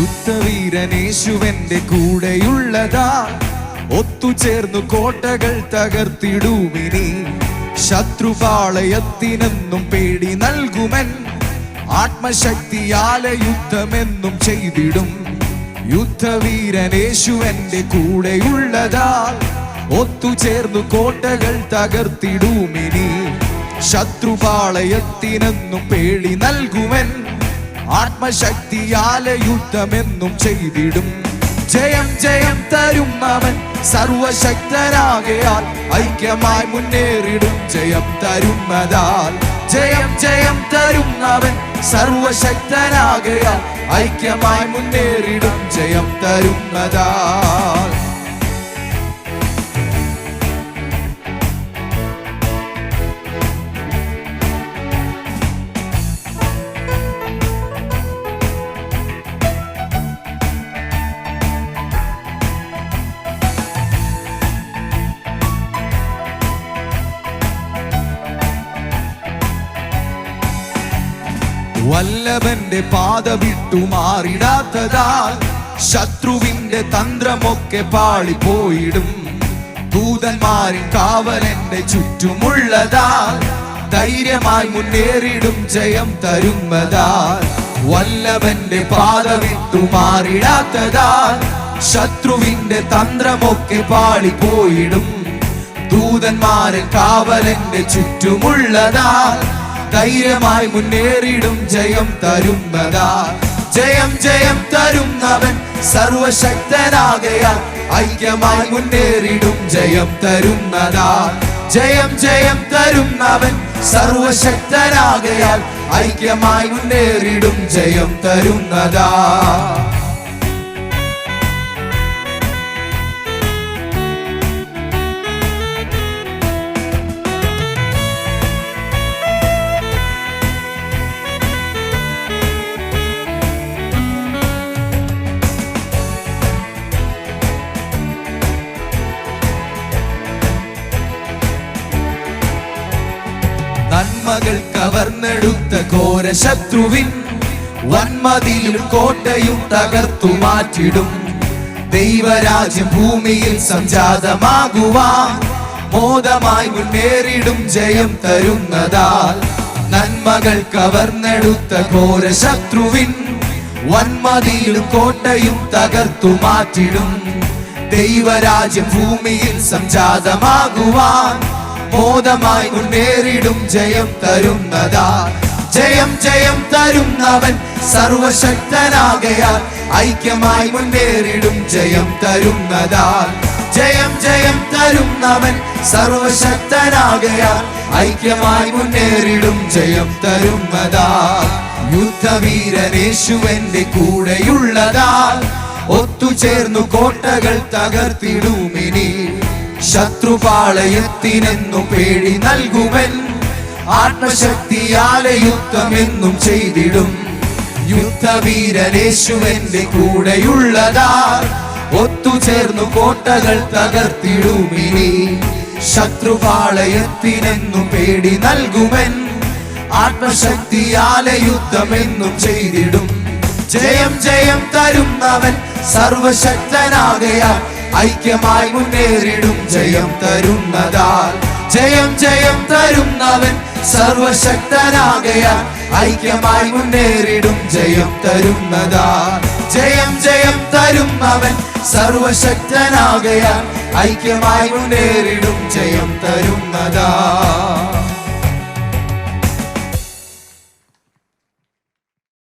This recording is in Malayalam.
യുദ്ധവീരനേശുവന്റെ കൂടെയുള്ളതാ, ഒത്തുചേർന്നു കോട്ടകൾ തകർത്തിടുമിനി. ശത്രുപാളയത്തിനെന്നും പേടി നൽകുമൻ, ആത്മശക്തിയാലെ യുദ്ധമെന്നും ചെയ്തിടും. യുദ്ധവീരനേശുവന്റെ കൂടെയുള്ളതാ, ഒത്തുചേർന്നു കോട്ടകൾ തകർത്തിടുമിനി. ശത്രുപാളയത്തിനെന്നും പേടി നൽകുമൻ, ആത്മശക്തിയാലെ യുദ്ധമെന്നും ചെയ്തിടും. ജയം ജയം തരും അവൻ സർവശക്തനാകയാൽ, ഐക്യമായി മുന്നേറിടും ജയം തരുന്നതാൽ. ജയം ജയം തരും അവൻ സർവശക്തനാകയാൽ, ഐക്യമായി മുന്നേറിടും ജയം തരുന്നതാൽ. വല്ലഭന്റെ പാത വിട്ടു മാറിടാത്തതാൽ, ശത്രുവിന്റെ തന്ത്രമൊക്കെ പാളിപ്പോയിടും. ദൂതന്മാരിൻ കാവലന്റെ ചുറ്റുമുള്ളതാൽ, ധൈര്യമായി മുന്നേറിടും ജയം തരുന്നതാൽ. വല്ലഭന്റെ പാത വിട്ടു മാറിടാത്തതാൽ, ശത്രുവിന്റെ തന്ത്രമൊക്കെ പാളിപ്പോയിടും. ദൂതന്മാരിൻ കാവലന്റെ ചുറ്റുമുള്ളതാൽ, ധൈര്യമായി മുന്നേറിടും ജയം തരുന്നതാൽ. ജയം ജയം തരുന്നവൻ സർവശക്തനാകയാൽ, ഐക്യമായി മുന്നേറിടും ജയം തരുന്നതാൽ. ജയം ജയം തരുന്നവൻ സർവശക്തനാകയാൽ, ഐക്യമായി മുന്നേറിടും ജയം തരുന്നതാൽ. നന്മകൾ കവർന്നെടുത്ത ഘോര ശത്രുവിൻ, വന്മതിലും കോട്ടയും തകർത്തു മാറ്റിടും. ദൈവരാജ്യം ഭൂമിയിൽ സംജാതമാകുവാൻ, മോദമായി മുന്നേറിടും ജയം തരുന്നതാൽ. നന്മകൾ കവർന്നെടുത്ത ഘോര ശത്രുവിൻ, വന്മതിലും കോട്ടയും തകർത്തു മാറ്റിടും. ദൈവരാജ്യം ഭൂമിയിൽ സംജാതമാകുവാൻ, മോദമായി മുന്നേറിടും ജയം തരുന്നതാൽ. ജയം ജയം തരുന്നവൻ സർവശക്തനാകയാൽ, ഐക്യമായി മുന്നേറിടും ജയം തരുന്നതാൽ. ജയം ജയം തരുന്നവൻ സർവശക്തനാകയാൽ, ഐക്യമായി മുന്നേറിടും ജയം തരുന്നതാൽ. യുദ്ധവീരനേശുവന്റെ കൂടെയുള്ളതാൽ, ഒത്തുചേർന്നു കോട്ടകൾ തകർത്തിടുമിനി. ശത്രുപാളയത്തിനെന്നു പേടി നൽകുവൻ, ആത്മശക്തിയാലെ യുദ്ധമെന്നും ചെയ്തിടും. യുദ്ധവീരനേശുവന്റെ കൂടെയുള്ളതാൽ, ഒത്തുചേർന്നു കോട്ടകൾ തകർത്തിടുമിനി. ശത്രുപാളയത്തിനെന്നു പേടി നൽകുവൻ, ആത്മശക്തിയാലെ യുദ്ധമെന്നും ചെയ്തിടും. ജയം ജയം തരുന്നവൻ സർവശക്തനാകയാൽ, ഐക്യമായി മുന്നേറിടും ജയം തരുന്നതാൽ. ജയം ജയം തരുന്നവൻ സർവശക്തനാകയാൽ, ഐക്യമായി മുന്നേറിടും ജയം തരുന്നതാൽ. ജയം ജയം തരുന്നവൻ സർവശക്തനാകയാൽ, ഐക്യമായി മുന്നേറിടും ജയം തരുന്നതാൽ.